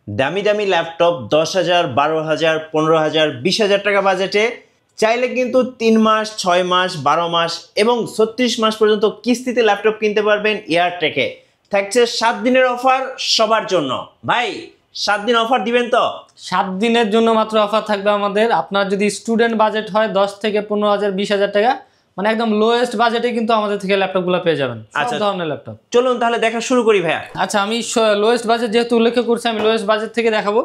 দামি দামি ল্যাপটপ 10,000, 12,000, 15,000, 20,000 টাকা বাজেটে চাইলে কিন্তু 3 মাস, 6 মাস, 12 মাস এবং 36 মাস পর্যন্ত কিস্তিতে ল্যাপটপ কিনতে পারবেন এয়ারটেকে। থাকছে 7 দিনের অফার সবার জন্য। ভাই 7 দিন অফার দিবেন তো? 7 দিনের জন্য মাত্র অফার থাকবে আমাদের। আপনার যদি স্টুডেন্ট বাজেট হয় 10 থেকে 15,000, 20,000 টাকা, মানে একদম লোয়েস্ট বাজেটে কিন্তু আমাদের থেকে ল্যাপটপগুলো পেয়ে যাবেন, সব ধরনের ল্যাপটপ। চলুন তাহলে দেখা শুরু করি ভাইয়া। আচ্ছা, আমি লোয়েস্ট বাজেট যেহেতু উল্লেখ করছি, আমি লোয়েস্ট বাজেট থেকে দেখাবো।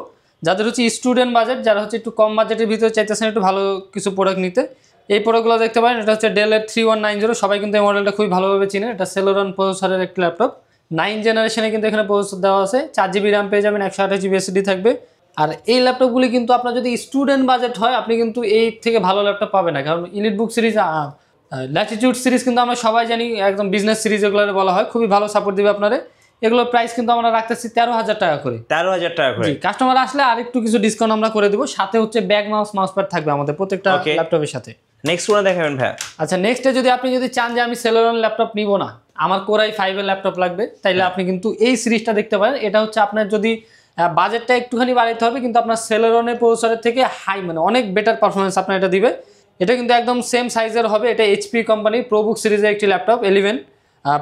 যাদের হচ্ছে স্টুডেন্ট বাজেট, যারা হচ্ছে একটু কম বাজেটের ভিতরে চাইতেছেন একটু ভালো কিছু প্রোডাক্ট নিতে, এই প্রোডাক্টগুলো দেখতে পারেন। এটা হচ্ছে ডেলের 3190, সবাই কিন্তু এই মডেলটা খুবই ভালোভাবে চিনে। এটা সেলোরন প্রসেসরের একটি ল্যাপটপ, 9 জেনারেশনে কিন্তু এখানে প্রসেসর দেওয়া আছে। 4GB র্যাম পেয়ে যাবেন, 128GB SSD থাকবে। আর এই ল্যাপটপগুলি কিন্তু আপনার যদি স্টুডেন্ট বাজেট হয়, আপনি কিন্তু এই থেকে ভালো ল্যাপটপ পাবেন না। কারণ এলিটবুক সিরিজ, ল্যাটিটিউড সিরিজ কিন্তু আমরা সবাই জানি একদম বিজনেস সিরিজ এগুলো বলা হয়, খুবই ভালো সাপোর্ট দিবে আপনারা। এগুলোর প্রাইস কিন্তু আমরা রাখতেছি 13,000 টাকা করে। 13,000 টাকা করে। কাস্টমার আসলে আরেকটু কিছু ডিসকাউন্ট আমরা করে দেবো। সাথে হচ্ছে ব্যাগ, মাউস প্যাড থাকবে আমাদের প্রত্যেকটা ল্যাপটপের সাথে। নেক্সট কোনটা দেখাবেন ভাই? আচ্ছা, নেক্সটে আপনি যদি চান যে আমি সেলোরন ল্যাপটপ নিব না, আমার কোরাই 5 এর ল্যাপটপ লাগবে, তাইলে আপনি কিন্তু এই সিরিজটা দেখতে পারেন। এটা হচ্ছে আপনার যদি বাজেটটা একটুখানি বাড়াইতে হবে, কিন্তু আপনার সেলোরনের প্রসেসরের থেকে হাই, মানে অনেক বেটার পারফরমেন্স আপনার এটা দিবে। এটা কিন্তু একদম সেম সাইজের হবে। এটা এইচপি কোম্পানির প্রোবুক সিরিজের একটি ল্যাপটপ, 11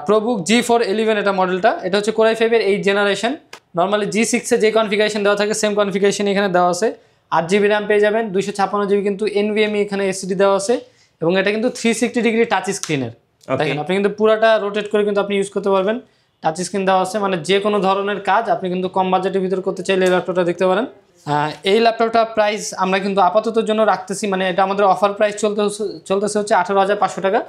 প্রোবুক G411 এটা মডেলটা। এটা হচ্ছে কোরাই 5 এর 8 জেনারেশন। নর্মালি G6 এ যে কনফিগারেশন দেওয়া থাকে সেম কনফিগারেশন এখানে দেওয়া আছে। 8GB র্যাম পেয়ে যাবেন, 256GB কিন্তু NVMe এখানে SSD দেওয়া আছে। এবং এটা কিন্তু 360 ডিগ্রি টাচ স্ক্রিনের। দেখেন, আপনি কিন্তু পুরাটা রোটেট করে কিন্তু আপনি ইউজ করতে পারবেন। টাচ স্ক্রিন দেওয়া আছে, মানে যে কোনো ধরনের কাজ আপনি কিন্তু কম বাজেটের ভিতরে করতে চাইলে এই ল্যাপটপটা দেখতে পারেন। এই ল্যাপটপটা প্রাইস আমরা কিন্তু আপাতত জন্য রাখতেছি, মানে এটা আমাদের অফার প্রাইস চলতেছে হচ্ছে 18,500 টাকা।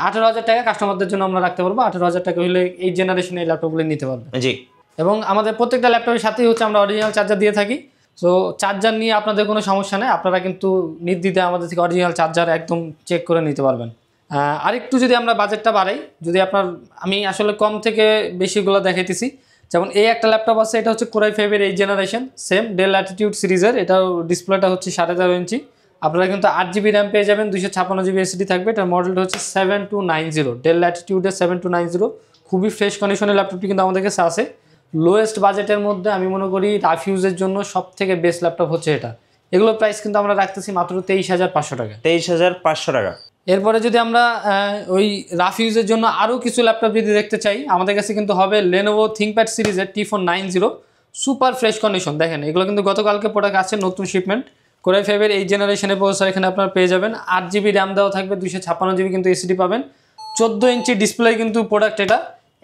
18,000 টাকা কাস্টমারদের জন্য আমরা রাখতে পারবো। 18,000 টাকা হলে এই জেনারেশনে এই ল্যাপটপগুলো নিতে পারবে। জি। এবং আমাদের প্রত্যেকটা ল্যাপটপের সাথেই হচ্ছে আমরা অরিজিনাল চার্জার দিয়ে থাকি। সো চার্জার নিয়ে আপনাদের কোনো সমস্যা নেই, আপনারা কিন্তু নির্দ্বিধায় আমাদের থেকে অরিজিনাল চার্জার একদম চেক করে নিতে পারবেন। আরেকটু যদি আমরা বাজেটটা বাড়াই, যদি আমি আসলে কম থেকে বেশিগুলো দেখাইতেছি। যেমন এই একটা ল্যাপটপ আছে, এটা হচ্ছে কোরাই 5 এর 8 জেনারেশন, সেম ডেল ল্যাটিটিউড সিরিজের। এটাও ডিসপ্লেটা হচ্ছে 13.5 ইঞ্চি। আপনারা কিন্তু 8GB র্যাম পেয়ে যাবেন, 256GB SSD থাকবে। এটার মডেলটা হচ্ছে 7290, ডেল ল্যাটিটিউডের 7290। খুবই ফ্রেশ কন্ডিশনের ল্যাপটপটি কিন্তু আমাদের কাছে আছে। লোয়েস্ট বাজেটের মধ্যে আমি মনে করি রাফ ইউজের জন্য সব থেকে বেস্ট ল্যাপটপ হচ্ছে এটা। এগুলোর প্রাইস কিন্তু আমরা রাখতেছি মাত্র 23,500 টাকা। 23,500 টাকা। এরপরে যদি আমরা ওই রাফ ইউজের জন্য আরও কিছু ল্যাপটপ যদি দেখতে চাই, আমাদের কাছে কিন্তু হবে Lenovo ThinkPad সিরিজের T490, সুপার ফ্রেশ কন্ডিশন। দেখেন, এগুলো কিন্তু গতকালকে প্রোডাক্ট আছে, নতুন শিপমেন্ট। কোরাই 5 এর 8 জেনারেশনের প্রসেসর এখানে আপনারা পেয়ে যাবেন। 8GB র্যাম দেওয়া থাকবে, 256GB কিন্তু SSD পাবেন। 14 ইঞ্চি ডিসপ্লে কিন্তু প্রোডাক্ট, এটা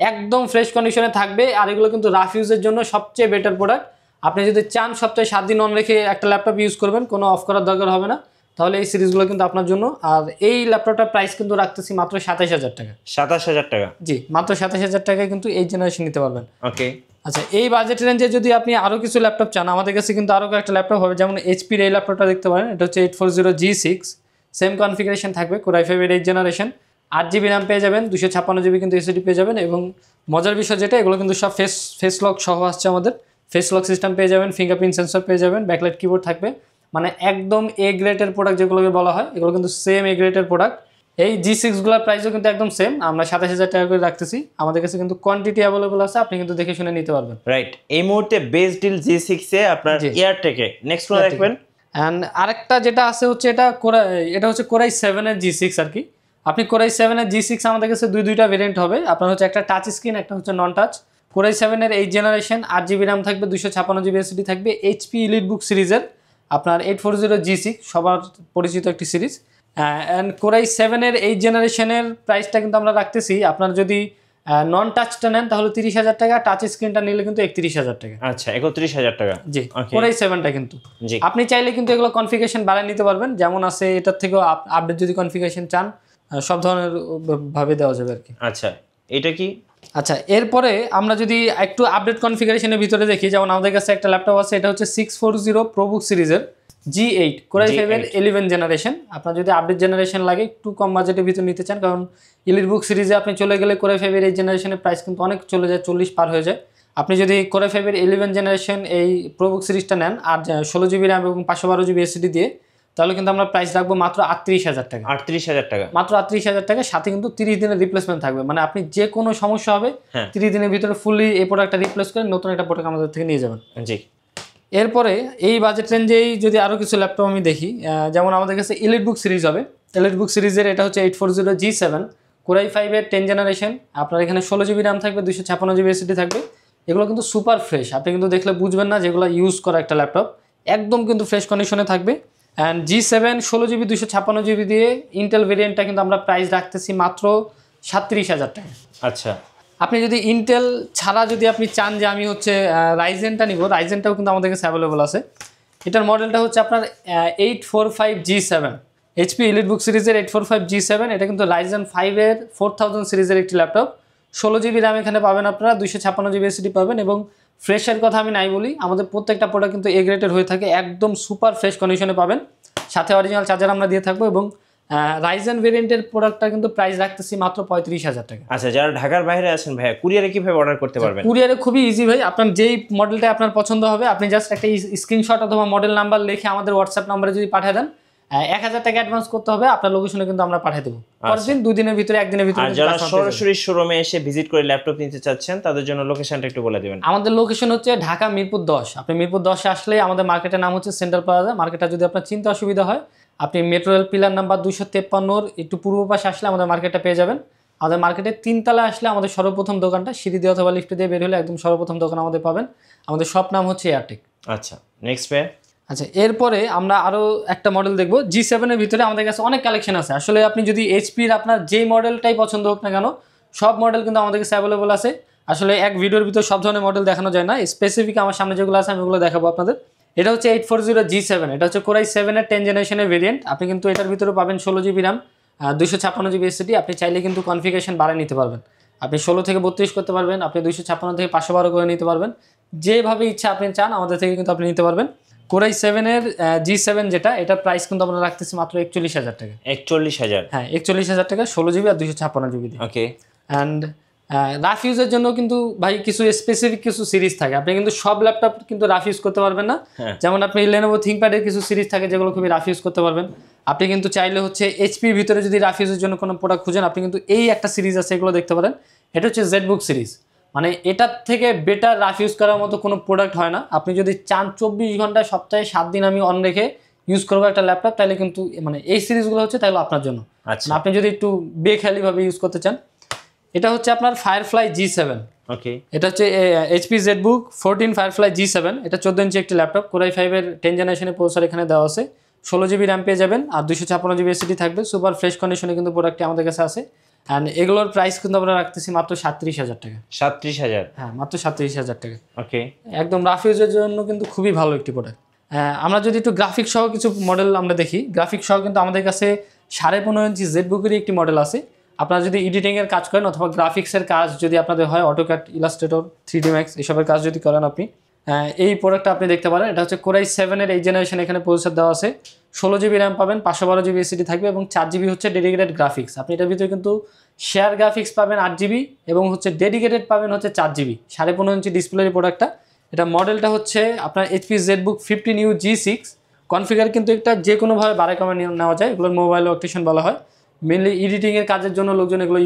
একদম ফ্রেশ কন্ডিশনে থাকবে। আর এগুলো কিন্তু রাফ ইউজের জন্য সবচেয়ে বেটার প্রোডাক্ট। আপনি যদি চান সপ্তাহে 7 দিন অন রেখে একটা ল্যাপটপ ইউজ করবেন, কোনো অফ করার দরকার হবে না, তাহলে এই সিরিজগুলো কিন্তু আপনার জন্য। আর এই ল্যাপটপটার প্রাইস কিন্তু রাখতেছি মাত্র 27,000 টাকা। 27,000 টাকা? জি, মাত্র 27,000 টাকায় কিন্তু এই জেনারেশন নিতে পারবেন। ওকে। আচ্ছা, এই বাজেট রেঞ্জে যদি আপনি আরও কিছু ল্যাপটপ চান, আমাদের কাছে কিন্তু আরও একটা ল্যাপটপ হবে। যেমন এইচপির এই ল্যাপটপটা দেখতে পারেন, এটা হচ্ছে 840G6, সেম কনফিগারেশন থাকবে, কোরাই 5 এর 8 জেনারেশন। 8GB র্যাম পেয়ে যাবেন, 256GB কিন্তু SSD পেয়ে যাবেন। এবং মজার বিষয় যেটা, এগুলো কিন্তু সব ফেস লক সহ আসছে আমাদের। ফেস লক সিস্টেম পেয়ে যাবেন, ফিঙ্গারপ্রিন্ট সেন্সর পেয়ে যাবেন, ব্যাকলাইট কিবোর্ড থাকবে। মানে একদম এ গ্রেডের প্রোডাক্ট যেগুলোকে বলা হয়, এগুলো কিন্তু সেম এ গ্রেডের প্রোডাক্ট। এই G6গুলোর প্রাইসও কিন্তু একদম সেম, আমরা 27,000 টাকা করে রাখতেছি। আমাদের কাছে কিন্তু কোয়ান্টিটি অ্যাভেলেবল আছে, আপনি কিন্তু দেখে শুনে নিতে পারবেন। রাইট, এই মুহূর্তে বেস্ট ডিল G6 এ আপনার এয়ারটেকে। নেক্সট কোন দেখবেন? এন্ড আরেকটা যেটা আছে হচ্ছে এটা হচ্ছে কোরাই 7 এর G6 আর কি। আপনি কোরাই 7 এর G6 আমাদের কাছে দুইটা ভেরিয়েন্ট হবে। আপনার হচ্ছে একটা টাচ স্ক্রিন, একটা হচ্ছে নন টাচ। কোরাই 7 এর 8 জেনারেশন, 8GB র্যাম থাকবে, 256GB SSD থাকবে। HP এলিটবুক সিরিজের আপনার 840G6 সবার পরিচিত একটি সিরিজ। অ্যান্ড কোরাই 7 এর 8 জেনারেশনের প্রাইসটা কিন্তু আমরা রাখতেছি, আপনার যদি নন টাচটা নেন তাহলে 30,000 টাকা, টাচ স্ক্রিনটা নিলে কিন্তু 31,000 টাকা। আচ্ছা, 31,000 টাকা। জি, কোরাই 7টা কিন্তু আপনি চাইলে কিন্তু এগুলো কনফিগারেশন বাড়ায় নিতে পারবেন, যেমন আছে এটার থেকেও আপডেট যদি কনফিগারেশন চান সব ধরনের ভাবে দেওয়া যাবে আর কি। আচ্ছা, এটা কি? আচ্ছা, এরপরে আমরা যদি একটু আপডেট কনফিগারেশনের ভিতরে দেখি, যেমন আমাদের কাছে একটা ল্যাপটপ আছে, এটা হচ্ছে 640 প্রোবুক সিরিজের G8, কোরাই 5 এর 11 জেনারেশন। আপনার যদি আপডেট জেনারেশন লাগে, একটু কম বাজেটের ভিতরে নিতে চান, কারণ এলিটবুক সিরিজে আপনি চলে গেলে কোরাই 5 এর 8 জেনারেশনের প্রাইস কিন্তু অনেক চলে যায়, 40 পার হয়ে যায়। আপনি যদি কোরাই 5 এর 11 জেনারেশন এই প্রোবুক সিরিজটা নেন আর 16GB র্যাম এবং 512GB SSD দিয়ে, তাহলে কিন্তু আমরা প্রাইস রাখবো মাত্র 38,000 টাকা। 38,000 টাকা, মাত্র 38,000 টাকা। সাথে কিন্তু 30 দিনের রিপ্লেসমেন্ট থাকবে, মানে আপনি যে কোনো সমস্যা হবে 30 দিনের ভিতরে ফুললি এই প্রোডাক্টটা রিপ্লেস করে নতুন একটা প্রোডাক্ট আমাদের থেকে নিয়ে যাবেন। জি। এরপরে এই বাজেট রেঞ্জেই যদি আরও কিছু ল্যাপটপ আমি দেখি, যেমন আমাদের কাছে এলিটবুক সিরিজ হবে। এলিটবুক সিরিজের এটা হচ্ছে 840G7 কোরাই 5-এর 10 জেনারেশন। আপনার এখানে 16 GB র্যাম থাকবে, 256 GB SSD থাকবে। এগুলো কিন্তু সুপার ফ্রেশ, আপনি কিন্তু দেখলে বুঝবেন না যেগুলো ইউজ করা একটা ল্যাপটপ, একদম কিন্তু ফ্রেশ কন্ডিশনে থাকবে। অ্যান্ড G7 16GB 256GB দিয়ে ইন্টেল ভেরিয়েন্টটা কিন্তু আমরা প্রাইস রাখতেছি মাত্র 37,000 টাকা। আচ্ছা, আপনি যদি ইন্টেল ছাড়া যদি আপনি চান যে আমি হচ্ছে রাইজেনটা নিব, রাইজেনটাও কিন্তু আমাদের কাছে অ্যাভেলেবল আছে। এটার মডেলটা হচ্ছে আপনার 845G7 এইচপি এলিটবুক সিরিজের 845G7। এটা কিন্তু রাইজেন 5-এর 4000 সিরিজের একটি ল্যাপটপ। 16 GB র্যাম এখানে পাবেন আপনারা, 256 GB SSD পাবেন। এবং ফ্রেশের কথা আমি নাই বলি, আমাদের প্রত্যেকটা প্রোডাক্ট কিন্তু এ গ্রেডের হয়ে থাকে, একদম সুপার ফ্রেশ কন্ডিশনে পাবেন। সাথে অরিজিনাল চার্জার আমরা দিয়ে থাকবো। এবং রাইজেন ভেরিয়েন্টের প্রোডাক্টটা কিন্তু প্রাইস রাখতেছি মাত্র 35,000 টাকা। আচ্ছা, যারা ঢাকার বাইরে আছেন ভাইয়া, কুরিয়ারে কিভাবে অর্ডার করতে পারবেন? কুরিয়ারে খুবই ইজি ভাই, আপনার যেই মডেলটা আপনার পছন্দ হবে আপনি জাস্ট একটা স্ক্রিনশট অথবা মডেল নাম্বার লিখে আমাদের হোয়াটসঅ্যাপ নাম্বারে যদি পাঠিয়ে দেন, 1,000 টাকা অ্যাডভান্স করতে হবে, আপনার লোকেশনে কিন্তু আমরা পাঠিয়ে দেবো। পরের দিন 2 দিনের ভিতরে 1 দিনের ভিতরে। আর যারা সরাসরি শোরুমে এসে ভিজিট করে ল্যাপটপ নিতে চাচ্ছেন তাদের জন্য লোকেশনটা একটু বলে দিবেন। আমাদের লোকেশন হচ্ছে ঢাকা মিরপুর 10। আপনি মিরপুর 10-এ আসলে আমাদের মার্কেটের নাম হচ্ছে সেন্ট্রাল প্লাজা। মার্কেটটা যদি আপনার চিন্তা অসুবিধা হয়, আপনি মেট্রো রেল পিলার নাম্বার 253-র একটু পূর্ব পাশে আসলে আমাদের মার্কেটটা পেয়ে যাবেন। আমাদের মার্কেটের 3 তলায় আসলে আমাদের সর্বপ্রথম দোকানটা, সিঁড়ি দিয়ে অথবা লিফটে দিয়ে বের হলে একদম সর্বপ্রথম দোকান আমাদের পাবেন। আমাদের শপ নাম হচ্ছে এয়ারটেক। আচ্ছা, নেক্সট ভাইয়া। আচ্ছা, এরপরে আমরা আরও একটা মডেল দেখবো। G7-এর ভিতরে আমাদের কাছে অনেক কালেকশন আছে। আসলে আপনি যদি এইচপির আপনার যেই মডেলটাই পছন্দ হোক না কেন, সব মডেল কিন্তু আমাদের কাছে অ্যাভেলেবল আছে। আসলে এক ভিডিওর ভিতরে সব ধরনের মডেল দেখানো যায় না, স্পেসিফিক আমার সামনে যেগুলো আছে আমি ওগুলো দেখাবো আপনাদের। এটা হচ্ছে 840G7, এটা হচ্ছে কোরাই 7-এর 10 জেনারেশনের ভেরিয়েন্ট। আপনি কিন্তু এটার ভিতরে পাবেন 16 GB র্যাম, 256 GB SSD। আপনি চাইলে কিন্তু কনফিগারেশন বাড়ায় নিতে পারবেন, আপনি 16 থেকে 32 করতে পারবেন, আপনি 256 থেকে 512 করে নিতে পারবেন। যেভাবে ইচ্ছা আপনি চান আমাদের থেকে কিন্তু আপনি নিতে পারবেন। কোরাই 7-এর G7 যেটা, এটার প্রাইস কিন্তু আমরা রাখতেছি মাত্র 41,000 টাকা। 41,000? হ্যাঁ, 41,000 টাকা, 16 GB আর 256 GB দিয়ে। ওকে। অ্যান্ড রাফ ইউজের জন্য কিন্তু ভাই কিছু স্পেসিফিক কিছু সিরিজ থাকে, আপনি কিন্তু সব ল্যাপটপ কিন্তু রাফ ইউজ করতে পারবেন না। যেমন আপনি Lenovo ThinkPad-এর কিছু সিরিজ থাকে যেগুলো খুবই রাফ ইউজ করতে পারবেন। আপনি কিন্তু চাইলে হচ্ছে এইচপির ভিতরে যদি রাফ ইউজের জন্য কোনো প্রোডাক্ট খুঁজেন, আপনি কিন্তু এই একটা সিরিজ আছে, এগুলো দেখতে পারেন। এটা হচ্ছে জেডবুক সিরিজ, মানে এটার থেকে বেটার রাফ ইউজ করার মতো কোনো প্রোডাক্ট হয় না। আপনি যদি চান 24 ঘন্টা সপ্তাহে 7 দিন আমি অন রেখে ইউজ করবো একটা ল্যাপটপ, তাহলে কিন্তু মানে এই সিরিজগুলো হচ্ছে তাহলে আপনার জন্য। আচ্ছা, আপনি যদি একটু বেখেয়ালিভাবে ইউজ করতে চান, এটা হচ্ছে আপনার Firefly G7। ওকে। এটা হচ্ছে এইচপি জেডবুক 14 Firefly G7। এটা 14 ইঞ্চি একটি ল্যাপটপ, কোরাই 5-এর 10 জেনারেশনের প্রসেসর এখানে দেওয়া আছে। 16 GB র্যাম পেয়ে যাবেন আর 256 GB SSD থাকবে। সুপার ফ্রেশ কন্ডিশনে কিন্তু প্রোডাক্টটি আমাদের কাছে আছে। অ্যান্ড এগুলোর প্রাইস কিন্তু আমরা রাখতেছি মাত্র 37,000 টাকা। 37,000? হ্যাঁ, মাত্র 37,000 টাকা। ওকে। একদম রাফ ইউজের জন্য কিন্তু খুবই ভালো একটি প্রোডাক্ট। আমরা যদি একটু গ্রাফিক সহ কিছু মডেল আমরা দেখি, গ্রাফিক সহ কিন্তু আমাদের কাছে 15.5 ইঞ্চি জেডবুকেরই একটি মডেল আছে। আপনারা যদি এডিটিংয়ের কাজ করেন অথবা গ্রাফিক্সের কাজ যদি আপনাদের হয়, অটোক্যাড, ইলাস্ট্রেটর, 3D Max এসবের কাজ যদি করেন আপনি, এই প্রোডাক্টটা আপনি দেখতে পারেন। এটা হচ্ছে কোরাই 7-এর 8 জেনারেশন, এখানে প্রসেসর দেওয়া আছে। 16 GB র্যাম পাবেন, 512 GB SSD থাকবে এবং 4 GB হচ্ছে ডেডিকেটেড গ্রাফিক্স। আপনি এটার ভিতরে কিন্তু শেয়ার গ্রাফিক্স পাবেন 8 GB এবং হচ্ছে ডেডিকেটেড পাবেন হচ্ছে 4 GB। 15.5 ইঞ্চি ডিসপ্লের প্রোডাক্টটা। এটা মডেলটা হচ্ছে আপনার HP ZBook 15U G6। Configure কিন্তু এটা যে কোনোভাবে বাড়ায় কমে নেওয়া যায়, এগুলোর মোবাইল ওয়ার্কস্টেশন বলা হয়। মেনলি এডিটিংয়ের কাজের জন্য লোকজন এগুলো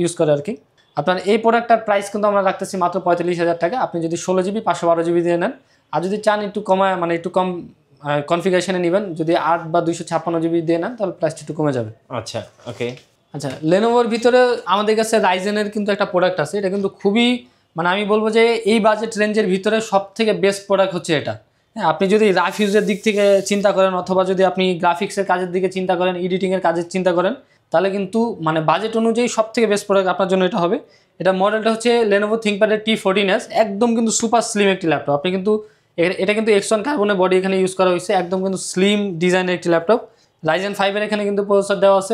ইউজ করে আর কি। আপনার এই প্রোডাক্টটার প্রাইস কিন্তু আমরা রাখতেছি মাত্র 45,000 টাকা। আপনি যদি 16 GB 512 GB দিয়ে নেন, আর যদি চান একটু কমায় মানে একটু কম কনফিগারেশনে নেবেন, যদি 8 বা 256 GB দিয়ে নেন তাহলে প্রাইসটা একটু কমে যাবে। আচ্ছা, ওকে। আচ্ছা, লেনোভোর ভিতরে আমাদের কাছে রাইজেনের কিন্তু একটা প্রোডাক্ট আছে। এটা কিন্তু খুবই মানে আমি বলবো যে এই বাজেট রেঞ্জের ভিতরে সব থেকে বেস্ট প্রোডাক্ট হচ্ছে এটা। হ্যাঁ, আপনি যদি রাফ ইউজের দিক থেকে চিন্তা করেন অথবা যদি আপনি গ্রাফিক্সের কাজের দিকে চিন্তা করেন, এডিটিংয়ের কাজের চিন্তা করেন, তাহলে কিন্তু মানে বাজেট অনুযায়ী সব থেকে বেস্ট প্রোডাক্ট আপনার জন্য এটা হবে। এটা মডেলটা হচ্ছে Lenovo ThinkPad-এর T14S, একদম কিন্তু সুপার স্লিম একটি ল্যাপটপ। আপনি কিন্তু এটা কিন্তু X1 কার্বনের বডি এখানে ইউজ করা হয়েছে, একদম কিন্তু স্লিম ডিজাইনের একটি ল্যাপটপ। রাইজেন 5-এর এখানে কিন্তু প্রসেসর দেওয়া আছে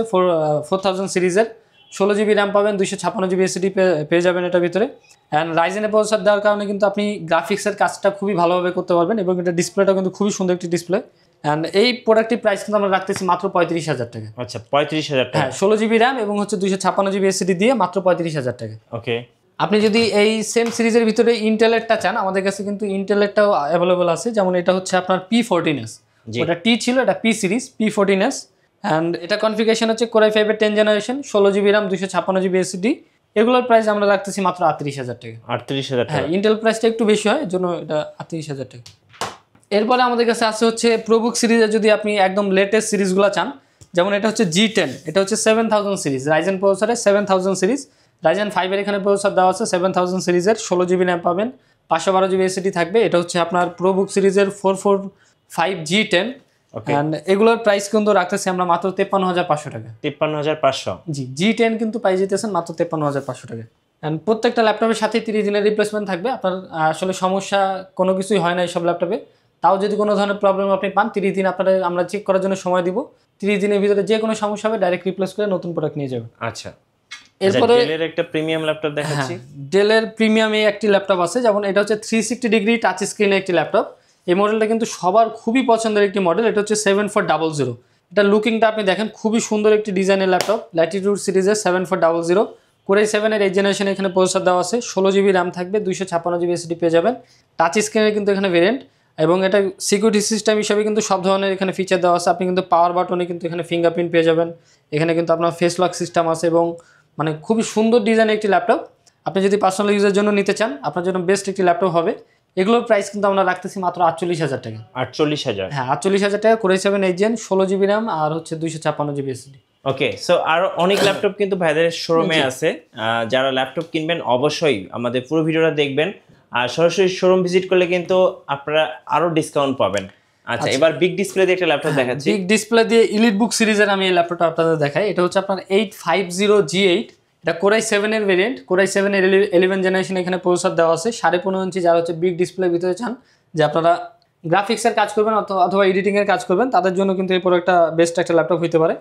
4000 সিরিজের। 16 GB র্যাম পাবেন, 256 GB SSD পেয়ে যাবেন এটার ভিতরে। অ্যান্ড রাইজেনের প্রসেসর দেওয়ার কারণে কিন্তু আপনি গ্রাফিক্সের কাজটা খুবই ভালোভাবে করতে পারবেন এবং এটা ডিসপ্লেটা কিন্তু খুবই সুন্দর একটি ডিসপ্লে। অ্যান্ড এই প্রোডাক্টটির প্রাইস কিন্তু আমরা রাখতেছি মাত্র 35,000 টাকা। আচ্ছা, 35,000 টাকা? হ্যাঁ, 16 GB র্যাম এবং হচ্ছে 256 GB SSD দিয়ে মাত্র 35,000 টাকা। ওকে। আপনি যদি এই সেম সিরিজের ভিতরে ইন্টেলেরটা চান, আমাদের কাছে কিন্তু ইন্টেলেরটাও অ্যাভেলেবল আছে। যেমন এটা হচ্ছে আপনার P14S, ওটা টি ছিল, এটা P সিরিজ P14S। অ্যান্ড এটা কনফিগারেশন হচ্ছে কোরাই 5-এর 10 generation, 16 GB RAM, 256 GB SSD। এগুলোর প্রাইস আমরা রাখতেছি মাত্র 38,000 টাকা। 38,000 টাকা? হ্যাঁ, ইন্টেল প্রাইসটা একটু বেশি হয়, এর জন্য এটা 38,000 টাকা। এরপরে আমাদের কাছে আছে হচ্ছে প্রোবুক সিরিজের, যদি আপনি একদম লেটেস্ট সিরিজগুলো চান, যেমন এটা হচ্ছে G10, এটা হচ্ছে 7000 সিরিজ, রাইজেন প্রসেসরের 7000 সিরিজ, রাইজেন 5 এখানে প্রসেসর দেওয়া আছে 7000 সিরিজের, 16GB র্যাম পাবেন, 512GB এসএসডি থাকবে। এটা হচ্ছে আপনার প্রোবুক সিরিজের 445 G10, অ্যান্ড এগুলোর প্রাইস কিন্তু রাখতেছি আমরা মাত্র 53,500 টাকা। 53,500? জি, G10 কিন্তু পাই যেতেছেন মাত্র 53,500 টাকা। অ্যান্ড প্রত্যেকটা ল্যাপটপের সাথে 30 দিনের রিপ্লেসমেন্ট থাকবে। আপনার আসলে সমস্যা কোনো কিছুই হয় না এইসব ল্যাপটপে, তাও যদি কোনো ধরনের প্রবলেম আপনি পান 30 দিন আমরা চেক করার জন্য সময় দিব। 30 দিনের ভিতরে যে কোনো সমস্যা হবে ডাইরেক্ট রিপ্লেস করে নতুন প্রোডাক্ট নিয়ে যাবেন। আচ্ছা, এরপরে ডেলের একটা প্রিমিয়াম ল্যাপটপ দেখাচ্ছি। ডেলের প্রিমিয়াম এই একটি ল্যাপটপ আছে, যেমন এটা হচ্ছে 360 ডিগ্রি টাচ স্ক্রিনের একটি ল্যাপটপ। এই মডেলটা কিন্তু সবার খুবই পছন্দের একটি মডেল। এটা হচ্ছে 7400। এটা লুকিংটা আপনি দেখেন, খুবই সুন্দর একটি ডিজাইনের ল্যাপটপ। ল্যাটিটিউড সিরিজের 7400 কোর i7 এর 8 জেনারেশন এখানে প্রসেসর দেওয়া আছে, 16GB র্যাম থাকবে, 256GB এসএসডি পেয়ে যাবেন। টাচ স্ক্রিনের কিন্তু এখানে ভেরিয়েন্ট, এবং এটা সিকিউরিটি সিস্টেম হিসাবে কিন্তু সব ধরনের এখানে ফিচার দেওয়া আছে। আপনি কিন্তু পাওয়ার বাটনে কিন্তু এখানে ফিঙ্গারপ্রিন্ট পেয়ে যাবেন, এখানে কিন্তু আপনার ফেস লক সিস্টেম আছে, এবং মানে খুবই সুন্দর ডিজাইনের একটি ল্যাপটপ। আপনি যদি পার্সোনাল ইউজের জন্য নিতে চান, আপনার জন্য বেস্ট একটি ল্যাপটপ হবে। এগুলোর প্রাইস কিন্তু আমরা রাখতেছি মাত্র 48,000 টাকা। 48,000? হ্যাঁ, 48,000 টাকা core i7 8 gen, 16GB RAM আর হচ্ছে 256GB এসএসডি। ওকে, সো আরো অনেক ল্যাপটপ কিন্তু ভাইদের শোরুমে আছে। যারা ল্যাপটপ কিনবেন অবশ্যই আমাদের পুরো ভিডিওটা দেখবেন, আর সরাসরি শোরুম ভিজিট করলে কিন্তু আপনারা আরো ডিসকাউন্ট পাবেন। আচ্ছা, এবার বিগ ডিসপ্লে দিয়ে একটা ল্যাপটপ দেখাচ্ছি। বিগ ডিসপ্লে দিয়ে ইলিট বুক সিরিজের আমি এই ল্যাপটপটা আপনাদের দেখাই। এটা হচ্ছে আপনার 850G8, এটা কোর i7 এর ভেরিয়েন্ট। কোর i7 এর 11 জেনারেশন এখানে প্রসেসর দেওয়া আছে, 15.5 ইঞ্চি। যারা হচ্ছে বিগ ডিসপ্লের ভিতরে চান যে আপনারা গ্রাফিক্সের কাজ করবেন অথবা এডিটিংয়ের কাজ করবেন, তাদের জন্য কিন্তু এই প্রোডাক্টটা বেস্ট একটা ল্যাপটপ হতে পারে।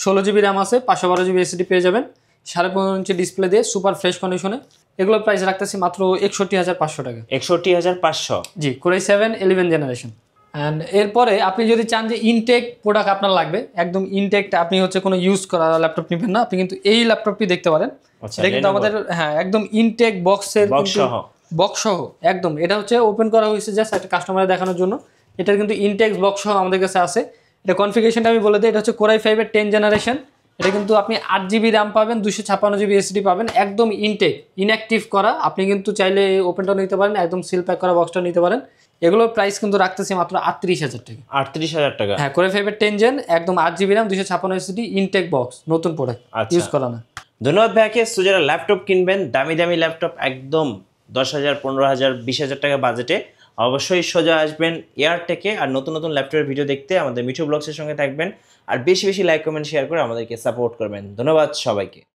16GB র্যাম আছে, 512GB এসএসডি পেয়ে যাবেন, 15.5 ইঞ্চি ডিসপ্লে দিয়ে সুপার ফ্রেশ কন্ডিশনে। এগুলোর প্রাইস রাখতেছি মাত্র 61,500 টাকা। 61,500? জি, কোর i7 11 জেনারেশন। অ্যান্ড এরপরে আপনি যদি চান যে ইনটেক প্রোডাক্ট আপনার লাগবে, একদম ইনটেকটা, আপনি হচ্ছে কোনো ইউজ করা ল্যাপটপ নেবেন না, আপনি কিন্তু এই ল্যাপটপটি দেখতে পারেন। এটা কিন্তু আমাদের একদম ইনটেক বক্সের, বক্স সহ একদম। এটা হচ্ছে ওপেন করা হয়েছে জাস্ট একটা কাস্টমারে দেখানোর জন্য। এটার কিন্তু ইনটেক বক্স সহ আমাদের কাছে আছে। এটা কনফিগারেশনটা আমি বলে দিই, এটা হচ্ছে কোর i5 এর 10 জেনারেশন। এটা কিন্তু আপনি 8GB র্যাম পাবেন, 256GB এসএসডি পাবেন, একদম ইনটেক, ইনঅ্যাক্টিভ করা। আপনি কিন্তু চাইলে ওপেনটা নিতে পারেন, একদম সিল প্যাক করা বক্সটা নিতে পারেন। এগুলোর প্রাইস কিন্তু রাখতেছি মাত্র 38,000 টাকা। 38,000 টাকা? হ্যাঁ, কোর i5 এর 10 জেন, একদম 8GB RAM, 256 SSD, intact box, নতুন প্রোডাক্ট, ইউজ করা না। ধন্যবাদ ভাইকে। সো যারা ল্যাপটপ কিনবেন, দামি দামি ল্যাপটপ একদম 10,000, 15,000, 20,000 টাকা বাজেটে, অবশ্যই সোজা আসবেন এয়ারটেকে। আর নতুন নতুন ল্যাপটপের ভিডিও দেখতে আমাদের মিঠু ব্লগসের সঙ্গে থাকবেন, আর বেশি বেশি লাইক কমেন্ট শেয়ার করে আমাদেরকে সাপোর্ট করবেন। ধন্যবাদ সবাইকে।